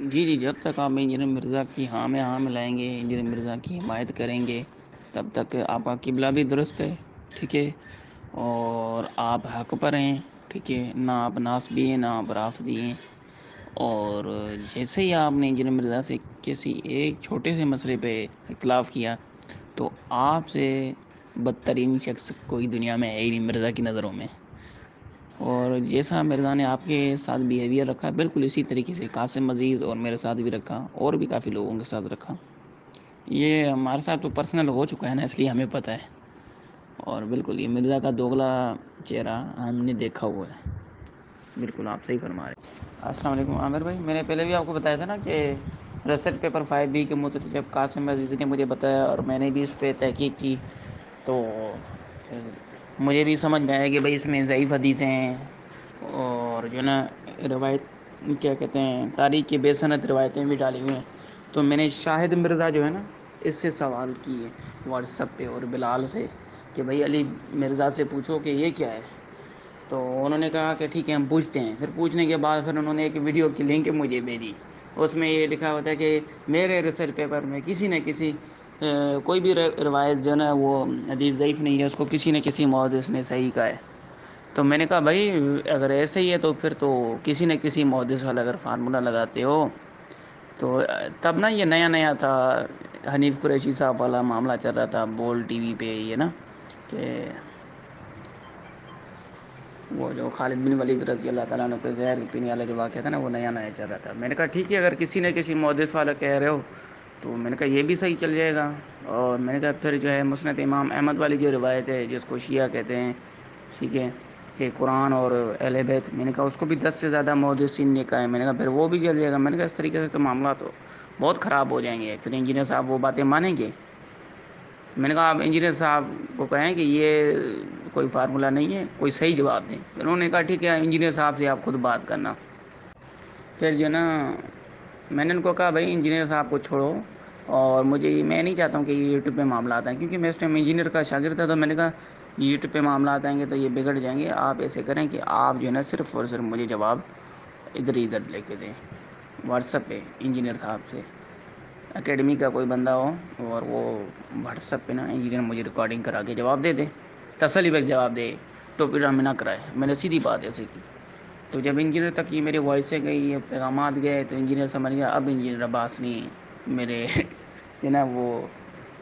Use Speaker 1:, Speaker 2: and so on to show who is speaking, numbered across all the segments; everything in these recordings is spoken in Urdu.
Speaker 1: جی جی، جب تک آپ انجینئر مرزا کی ہاں میں ہاں ملائیں گے، انجینئر مرزا کی حمایت کریں گے، تب تک آپ کا قبلہ بھی درست ہے، ٹھیک ہے، اور آپ حق پر ہیں، ٹھیک ہے، نہ آپ ناصبی ہیں نہ آپ رافضی ہیں۔ اور جیسے ہی آپ نے انجینئر مرزا سے کسی ایک چھوٹے سے مسئلے پہ اختلاف کیا تو آپ سے بدترین شخص کوئی دنیا میں ہے ہی نہیں مرزا کی نظروں میں۔ اور جیسا مرزا نے آپ کے ساتھ بیہیویئر رکھا بالکل اسی طریقے سے قاسم عزیز اور میرے ساتھ بھی رکھا، اور بھی کافی لوگوں کے ساتھ رکھا۔ یہ ہمارے ساتھ تو پرسنل ہو چکا ہے نا، اس لیے ہمیں پتہ ہے۔ اور بالکل یہ مرزا کا دوغلا چہرہ ہم نے دیکھا ہوا ہے۔ بالکل آپ صحیح فرما رہے ہیں۔ السلام علیکم عامر بھائی، میں نے پہلے بھی آپ کو بتایا تھا نا کہ ریسرچ پیپر 5B کے متعلق جب قاسم عزیز نے مجھے بتایا اور میں نے بھی اس پہ تحقیق کی تو مجھے بھی سمجھ میں آیا کہ بھائی اس میں ضعیف حدیثیں ہیں، اور جو نا روایت کیا کہتے ہیں تاریخ کی بے سند روایتیں بھی ڈالی ہوئی ہیں۔ تو میں نے شاہد مرزا جو ہے نا اس سے سوال کیے واٹس ایپ پہ اور بلال سے کہ بھائی علی مرزا سے پوچھو کہ یہ کیا ہے۔ تو انہوں نے کہا کہ ٹھیک ہے ہم پوچھتے ہیں۔ پھر پوچھنے کے بعد پھر انہوں نے ایک ویڈیو کی لنک مجھے بھیجی، اس میں یہ لکھا ہوتا ہے کہ میرے ریسرچ پیپر میں کسی نہ کسی کوئی بھی روایت جو ہے نا وہ حدیث ضعیف نہیں ہے، اس کو کسی نہ کسی محدث نے صحیح کہا ہے۔ تو میں نے کہا بھائی اگر ایسے ہی ہے تو پھر تو کسی نہ کسی محدث والا اگر فارمولہ لگاتے ہو تو تب نا یہ نیا نیا تھا، حنیف قریشی صاحب والا معاملہ چل رہا تھا بول ٹی وی پہ، یہ نا کہ وہ جو خالد بن ولید رضی اللہ تعالیٰ عنہ پہ زہر پینے والا جو واقعہ تھا نا وہ نیا نیا چل رہا تھا۔ میں نے کہا ٹھیک ہے اگر کسی نہ کسی محدث والا کہہ رہے ہو تو میں نے کہا یہ بھی صحیح چل جائے گا۔ اور میں نے کہا پھر جو ہے مسند امام احمد والی جو روایت ہے جس کو شیعہ کہتے ہیں، ٹھیک ہے، کہ قرآن اور اہل بیت، میں نے کہا اس کو بھی 10 سے زیادہ محدثین نے کہا ہے۔ میں نے کہا پھر وہ بھی چل جائے گا۔ میں نے کہا اس طریقے سے تو معاملہ تو بہت خراب ہو جائیں گے، پھر انجینئر صاحب وہ باتیں مانیں گے؟ میں نے کہا آپ انجینئر صاحب کو کہیں کہ یہ کوئی فارمولہ نہیں ہے، کوئی صحیح جواب دیں۔ انہوں نے کہا ٹھیک ہے انجینئر صاحب سے آپ خود بات کرنا۔ پھر جو نا میں نے ان کو کہا بھائی انجینئر صاحب کو چھوڑو، اور میں نہیں چاہتا ہوں کہ یہ یوٹیوب پہ معاملہ آتا ہے، کیونکہ میں اس ٹائم انجینئر کا شاگرد تھا۔ تو میں نے کہا یوٹیوب پہ معاملات آئیں گے تو یہ بگڑ جائیں گے، آپ ایسے کریں کہ آپ جو ہے نا صرف اور صرف مجھے جواب ادھر ہی ادھر لے کے دیں واٹس ایپ پہ انجینئر صاحب سے، اکیڈمی کا کوئی بندہ ہو اور وہ واٹس ایپ پہ نا انجینئر مجھے ریکارڈنگ کرا کے جواب دے دے، تسلی بخش جواب دے، ٹوپی ڈرامے نہ کرائے۔ میں نے سیدھی بات ایسے کی۔ تو جب انجینئر تک یہ میری وائسیں گئی، یہ پیغامات گئے، تو انجینئر سمجھ گیا اب انجینئر عباس نہیں میرے جو نا وہ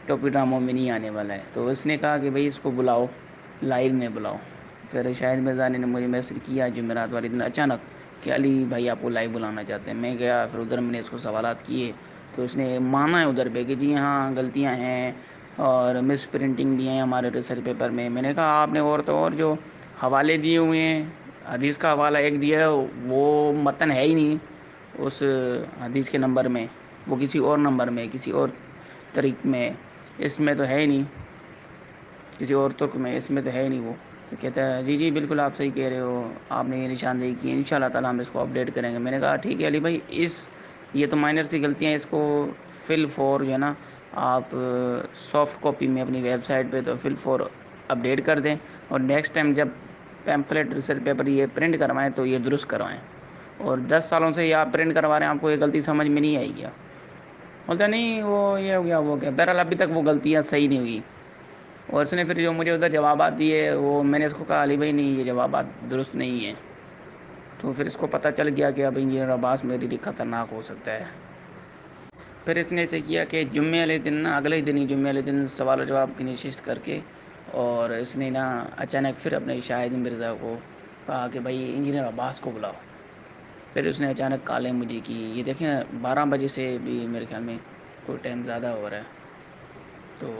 Speaker 1: ٹوپی ڈراموں میں نہیں آنے والا ہے۔ تو اس نے کہا کہ بھائی اس کو بلاؤ، لائیو میں بلاؤ۔ پھر شاہد مرزا نے مجھے میسج کیا جمعرات والے دن اچانک کہ علی بھائی آپ کو لائیو بلانا چاہتے ہیں۔ میں گیا، پھر ادھر میں نے اس کو سوالات کیے تو اس نے مانا ہے ادھر پہ کہ جی ہاں غلطیاں ہیں اور مس پرنٹنگ بھی ہیں ہمارے ریسرچ پیپر میں۔ میں نے کہا آپ نے اور تو اور جو حوالے دیے ہوئے ہیں، حدیث کا حوالہ ایک دیا ہے وہ متن ہے ہی نہیں اس حدیث کے نمبر میں، وہ کسی اور نمبر میں، کسی اور طریق میں، اس میں تو ہے ہی نہیں، کسی اور ترک میں، اس میں تو ہے ہی نہیں وہ۔ تو کہتا ہے جی جی بالکل آپ صحیح کہہ رہے ہو، آپ نے یہ نشاندہی کی، ان شاء اللہ تعالیٰ ہم اس کو اپڈیٹ کریں گے۔ میں نے کہا ٹھیک ہے علی بھائی، یہ تو مائنر سی غلطیاں ہیں، اس کو فل فور جو ہے نا آپ سافٹ کاپی میں اپنی ویب سائٹ پہ تو فل فور اپڈیٹ کر دیں، اور نیکسٹ ٹائم جب پیمفلیٹ ریسرچ پیپر یہ پرنٹ کروائیں تو یہ درست کروائیں۔ اور 10 سالوں سے یہ آپ پرنٹ کروا رہے ہیں، آپ کو یہ غلطی سمجھ میں نہیں آئی کیا؟ بولتا نہیں وہ یہ ہو گیا وہ کیا، بہرحال ابھی تک وہ غلطیاں صحیح نہیں ہوئی۔ اور اس نے پھر جو مجھے ادھر جوابات دیے وہ میں نے اس کو کہا علی بھائی نہیں یہ جوابات درست نہیں ہیں۔ تو پھر اس کو پتہ چل گیا کہ اب انجینئر عباس میرے لیے خطرناک ہو سکتا ہے۔ پھر اس نے ایسے کیا کہ جمعے والے دن نا، اگلے دن ہی جمعے والے دن سوال و جواب کی نشست کر کے، اور اس نے نا اچانک پھر اپنے شاہد مرزا کو کہا کہ بھائی انجینئر عباس کو بلاؤ۔ پھر اس نے اچانک کالیں مجھے کی، یہ دیکھیں 12 بجے سے بھی میرے خیال میں کوئی ٹائم زیادہ ہو رہا ہے۔ تو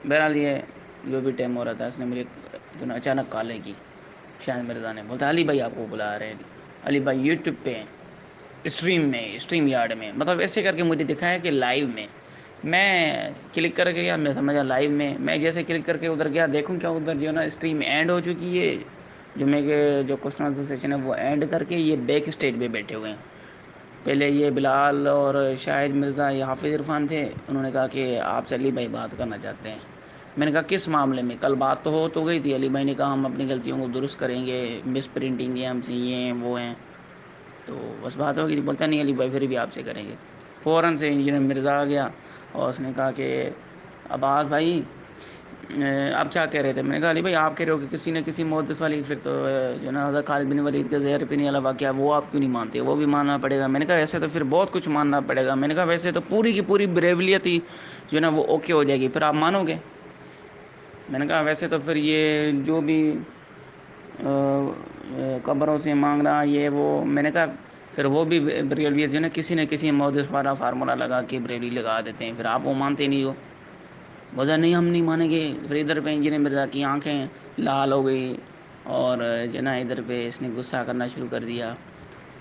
Speaker 1: بہرحال یہ جو بھی ٹائم ہو رہا تھا اس نے مجھے جو نا اچانک کالیں کی شاہد مرزا نے، بولتا علی بھائی آپ کو بلا رہے ہیں، علی بھائی یوٹیوب پہ اسٹریم یارڈ میں، مطلب ایسے کر کے مجھے دکھایا کہ لائیو میں کلک کر کے گیا، میں سمجھا لائیو میں جیسے کلک کر کے ادھر گیا دیکھوں کیا ادھر جو ہے نا اسٹریم اینڈ ہو چکی ہے، جمعے کے جو کوسچن آنسر سیشن ہے وہ اینڈ کر کے یہ بیک اسٹیج پہ بیٹھے ہوئے ہیں۔ پہلے یہ بلال اور شاہد مرزا یہ حافظ عرفان تھے، انہوں نے کہا کہ آپ سے علی بھائی بات کرنا چاہتے ہیں۔ میں نے کہا کس معاملے میں؟ کل بات تو ہو تو گئی تھی، علی بھائی نے کہا ہم اپنی غلطیوں کو درست کریں گے، مس پرنٹنگ ہے ہم سے، یہ ہیں وہ ہیں۔ تو بس بات ہوگی، بولتا نہیں علی بھائی پھر بھی آپ سے کریں گے. فوراً سے انجینئر مرزا آ گیا اور اس نے کہا کہ عباس بھائی آپ کیا کہہ رہے تھے؟ میں نے کہا علی بھائی آپ کہہ رہے ہو کہ کسی نہ کسی محدث والی پھر تو جو نا حضرت خالد بن ولید کا زہر پینے والا واقعہ وہ آپ کیوں نہیں مانتے؟ وہ بھی ماننا پڑے گا. میں نے کہا ایسے تو پھر بہت کچھ ماننا پڑے گا. میں نے کہا ویسے تو پوری کی پوری بریولیت ہی جو نا وہ اوکے ہو جائے گی، پھر آپ مانو گے؟ میں نے کہا ویسے تو پھر یہ جو بھی قبروں سے مانگ رہا یہ وہ، میں نے کہا پھر وہ بھی بریلویت جو ہے نا کسی نہ کسی محدث والا فارمولہ لگا کے بریلی لگا دیتے ہیں، پھر آپ وہ مانتے نہیں ہو. بولا نہیں ہم نہیں مانیں گے. پھر ادھر پہ انجینئر مرزا کی آنکھیں لال ہو گئی اور جو نا ادھر پہ اس نے غصہ کرنا شروع کر دیا.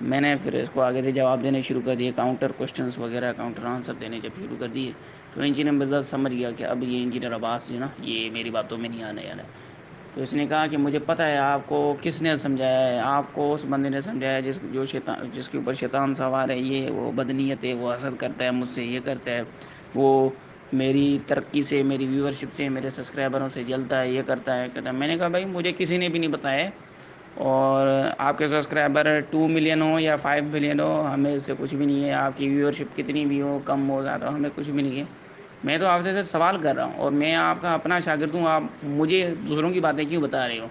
Speaker 1: میں نے پھر اس کو آگے سے جواب دینے شروع کر دیے، کاؤنٹر کوشچنس وغیرہ کاؤنٹر آنسر دینے جب شروع کر دیے تو انجینئر مرزا سمجھ گیا کہ اب یہ انجینئر عباس جو نا یہ میری باتوں میں نہیں آنے والا ہے. تو اس نے کہا کہ مجھے پتہ ہے آپ کو کس نے سمجھایا ہے، آپ کو اس بندے نے سمجھایا ہے جس کے اوپر شیطان سوار ہے، یہ وہ بدنیت ہے، وہ حسد کرتا ہے مجھ سے، یہ کرتا ہے، وہ میری ترقی سے، میری ویورشپ سے، میرے سبسکرائبروں سے جلتا ہے، یہ کرتا ہے کہتا ہے. میں نے کہا بھائی مجھے کسی نے بھی نہیں بتایا ہے، اور آپ کے سبسکرائبر 2 ملین ہو یا 5 ملین ہو ہمیں اس سے کچھ بھی نہیں ہے، آپ کی ویورشپ کتنی بھی ہو کم ہو زیادہ ہمیں کچھ بھی نہیں ہے. میں تو آپ سے صرف سوال کر رہا ہوں اور میں آپ کا اپنا شاگرد ہوں، آپ مجھے دوسروں کی باتیں کیوں بتا رہے ہو؟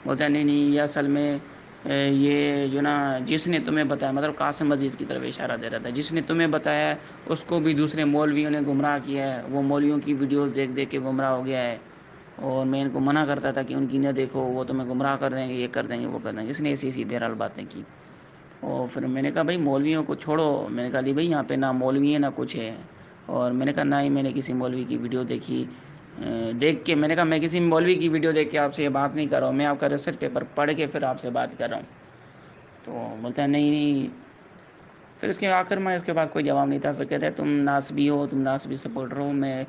Speaker 1: بولتا ہے نہیں نہیں یہ اصل میں یہ جو نا جس نے تمہیں بتایا، مطلب قاسم عزیز کی طرف اشارہ دے رہا تھا، جس نے تمہیں بتایا ہے اس کو بھی دوسرے مولویوں نے گمراہ کیا ہے، وہ مولویوں کی ویڈیوز دیکھ دیکھ کے گمراہ ہو گیا ہے، اور میں ان کو منع کرتا تھا کہ ان کی نہ دیکھو، وہ تمہیں گمراہ کر دیں گے، یہ کر دیں گے، وہ کر دیں گے. اس نے ایسی بہرحال باتیں کی. اور پھر میں نے کہا بھائی مولویوں کو چھوڑو. میں نے کہا علی بھائی یہاں پہ نہ مولوی ہے نہ کچھ ہے. اور میں نے کہا نہ ہی میں نے کسی مولوی کی ویڈیو دیکھی دیکھ کے. میں نے کہا میں کسی مولوی کی ویڈیو دیکھ کے آپ سے یہ بات نہیں کر رہا ہوں، میں آپ کا ریسرچ پیپر پڑھ کے پھر آپ سے بات کر رہا ہوں. تو بولتا ہے نہیں نہیں. پھر اس کے آخر میں اس کے بعد کوئی جواب نہیں تھا. پھر کہتے ہیں تم ناسبی ہو، تم ناسبی سپورٹر ہو، میں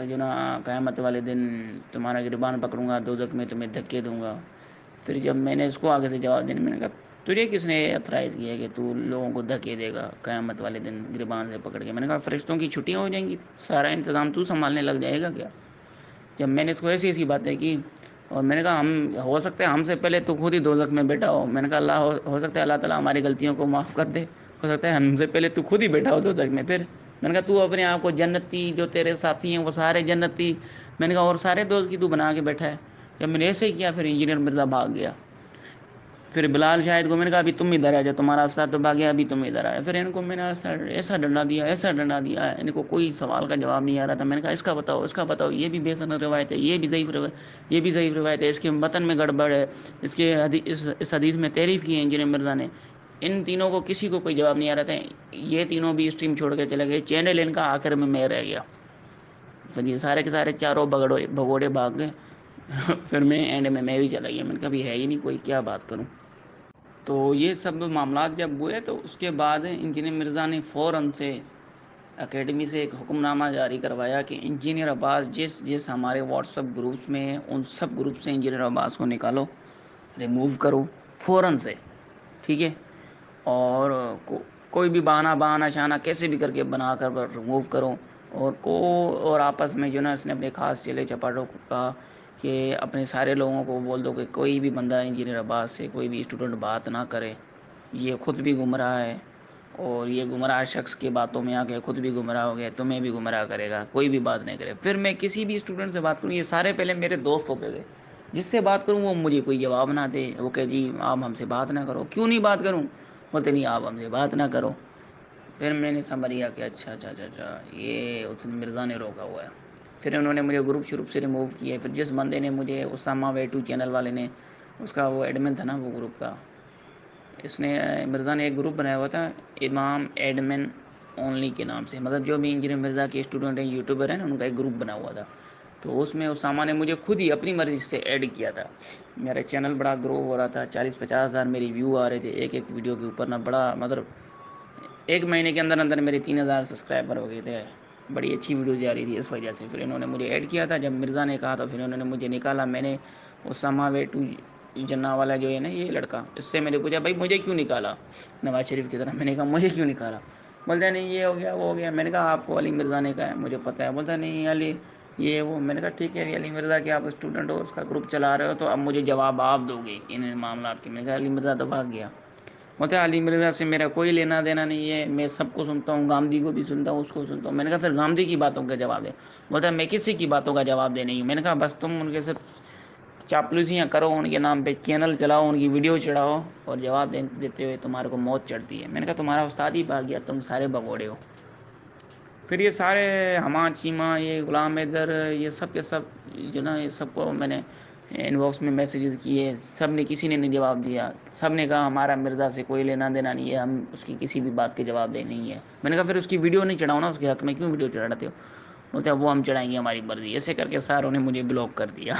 Speaker 1: جو نا قیامت والے دن تمہارا گریبان پکڑوں گا، دوزخ میں تمہیں دھکے دوں گا. پھر جب میں نے اس کو آگے سے جواب دینے، میں نے کہا تجھے کس نے اتھرائز کیا ہے کہ تو لوگوں کو دھکے دے گا قیامت والے دن گریبان سے پکڑ کے؟ میں نے کہا فرشتوں کی چھٹیاں ہو جائیں گی، سارا انتظام تو سنبھالنے لگ جائے گا کیا؟ جب میں نے اس کو ایسی ایسی باتیں کی، اور میں نے کہا ہم ہو سکتا ہے ہم سے پہلے تو خود ہی دوزخ میں بیٹھا ہو. میں نے کہا اللہ ہو سکتا ہے اللہ تعالیٰ ہماری غلطیوں کو معاف کر دے، ہو سکتا ہے ہم سے پہلے تو خود ہی بیٹھا ہو دوزخ میں. پھر میں نے کہا تو اپنے آپ کو جنتی، جو تیرے ساتھی ہیں وہ سارے جنتی، میں نے کہا اور سارے دوست کی تو بنا کے بیٹھا ہے. جب میں نے ایسے ہی کیا پھر انجینئر مرزا بھاگ گیا. پھر بلال شاہد کو میں نے کہا ابھی تم ادھر آ جاؤ، تمہارا استاد تو بھاگ گیا، ابھی تم ادھر آئے. پھر ان کو میں نے ایسا ڈنڈا دیا، ایسا ڈنڈا دیا، ان کو کوئی سوال کا جواب نہیں آ رہا تھا. میں نے کہا اس کا بتاؤ، اس کا بتاؤ، یہ بھی بے سند روایت ہے، یہ بھی ضعیف روایت، یہ بھی ضعیف روایت ہے، اس کے متن میں گڑبڑ ہے، اس حدیث میں تعریف کی ہے انجینئر مرزا نے. ان تینوں کو کسی کو کوئی جواب نہیں آ رہا تھا. یہ تینوں بھی اسٹریم چھوڑ کے چلے گئے، چینل ان کا آخر میں رہ گیا. پھر یہ سارے کے سارے چاروں بھگوڑے بھاگ گئے. پھر میں اینڈ میں بھی چلا گیا. میں نے کہا ابھی ہے ہی نہیں کوئی، کیا بات کروں. تو یہ سب معاملات جب ہوئے تو اس کے بعد انجینئر مرزا نے فوراً سے اکیڈمی سے ایک حکم نامہ جاری کروایا کہ انجینئر عباس جس ہمارے واٹس ایپ گروپس میں ہیں ان سب گروپ سے انجینئر عباس کو نکالو، ریموو کرو فوراً سے، ٹھیک ہے. اور کوئی بھی بہانہ شانہ کیسے بھی کر کے بنا کر ریموو کرو. اور آپس میں جو نا اس نے اپنے خاص چیلے چپاٹوں کو کہا کہ اپنے سارے لوگوں کو بول دو کہ کوئی بھی بندہ انجینئر عباس سے کوئی بھی اسٹوڈنٹ بات نہ کرے، یہ خود بھی گمراہ ہے، اور یہ گمراہ شخص کی باتوں میں آ کے خود بھی گمراہ ہو گیا، تمہیں بھی گمراہ کرے گا، کوئی بھی بات نہیں کرے. پھر میں کسی بھی اسٹوڈنٹ سے بات کروں، یہ سارے پہلے میرے دوست ہوتے تھے، جس سے بات کروں وہ مجھے کوئی جواب نہ دے، وہ کہ جی آپ ہم سے بات نہ کرو. کیوں نہیں بات کروں؟ بولتے نہیں آپ ہم سے بات نہ کرو. پھر میں نے سمجھ لیا کہ اچھا یہ اس مرزا نے روکا ہوا ہے. پھر انہوں نے مجھے گروپ شروپ سے ریموو کیا. پھر جس بندے نے مجھے اسامہ ویٹو چینل والے نے، اس کا وہ ایڈمن تھا نا وہ گروپ کا، اس نے مرزا نے ایک گروپ بنایا ہوا تھا امام ایڈمن اونلی کے نام سے، مطلب جو بھی انجینئر مرزا کے اسٹوڈنٹ ہیں یوٹیوبر ہیں نا ان کا ایک گروپ بنا ہوا تھا. تو اس میں اسامہ نے مجھے خود ہی اپنی مرضی سے ایڈ کیا تھا. میرا چینل بڑا گرو ہو رہا تھا، 40-50 ہزار میری ویو آ رہے تھے ایک ویڈیو کے اوپر نا. بڑا مطلب ایک مہینے کے اندر اندر میرے 3000 سبسکرائبر ہو گئے تھے. بڑی اچھی ویڈیو جا رہی تھی. اس وجہ سے پھر انہوں نے مجھے ایڈ کیا تھا. جب مرزا نے کہا تو پھر انہوں نے مجھے نکالا. میں نے اسامہ ویٹو جنا والا جو ہے نا یہ لڑکا، اس سے میں نے پوچھا بھائی مجھے کیوں نکالا نواز شریف کی طرح. میں نے کہا مجھے کیوں نکالا؟ بولتا نہیں یہ ہو گیا وہ ہو گیا. میں نے کہا آپ کو علی مرزا نے کہا ہے مجھے پتہ ہے. بولتا نہیں علی یہ وہ. میں نے کہا ٹھیک ہے علی مرزا کہ آپ اسٹوڈنٹ ہو، اس کا گروپ چلا رہے ہو تو اب مجھے جواب آپ دو گے ان معاملات کے. میں نے کہا علی مرزا تو بھاگ گیا. بولتے ہیں علی مرزا سے میرا کوئی لینا دینا نہیں ہے، میں سب کو سنتا ہوں، گاندھی کو بھی سنتا ہوں، اس کو سنتا ہوں۔ میں نے کہا پھر گاندھی کی باتوں کا جواب دے۔ بولتا ہے میں کسی کی باتوں کا جواب دے نہیں ہوں۔ میں نے کہا بس تم ان کے صرف چاپلوسیاں کرو، ان کے نام پہ چینل چلاؤ، ان کی ویڈیو چڑھاؤ، اور جواب دیتے ہوئے تمہارے کو موت چڑھتی ہے۔ میں نے کہا تمہارا استاد ہی بھاگ گیا، تم سارے بگوڑے ہو۔ پھر یہ سارے ہما چیمہ، یہ غلام حیدر، یہ سب کے سب جو نا، یہ سب کو میں نے ان باکس میں میسیجز کیے، سب نے کسی نے نہیں جواب دیا۔ سب نے کہا ہمارا مرزا سے کوئی لینا دینا نہیں ہے، ہم اس کی کسی بھی بات کے جواب دے نہیں ہے۔ میں نے کہا پھر اس کی ویڈیو نہیں چڑھاؤ نا، اس کے حق میں کیوں ویڈیو چڑھاتے ہو؟ بولتے ہیں وہ ہم چڑھائیں گے، ہماری مرضی۔ ایسے کر کے ساروں نے مجھے بلاک کر دیا۔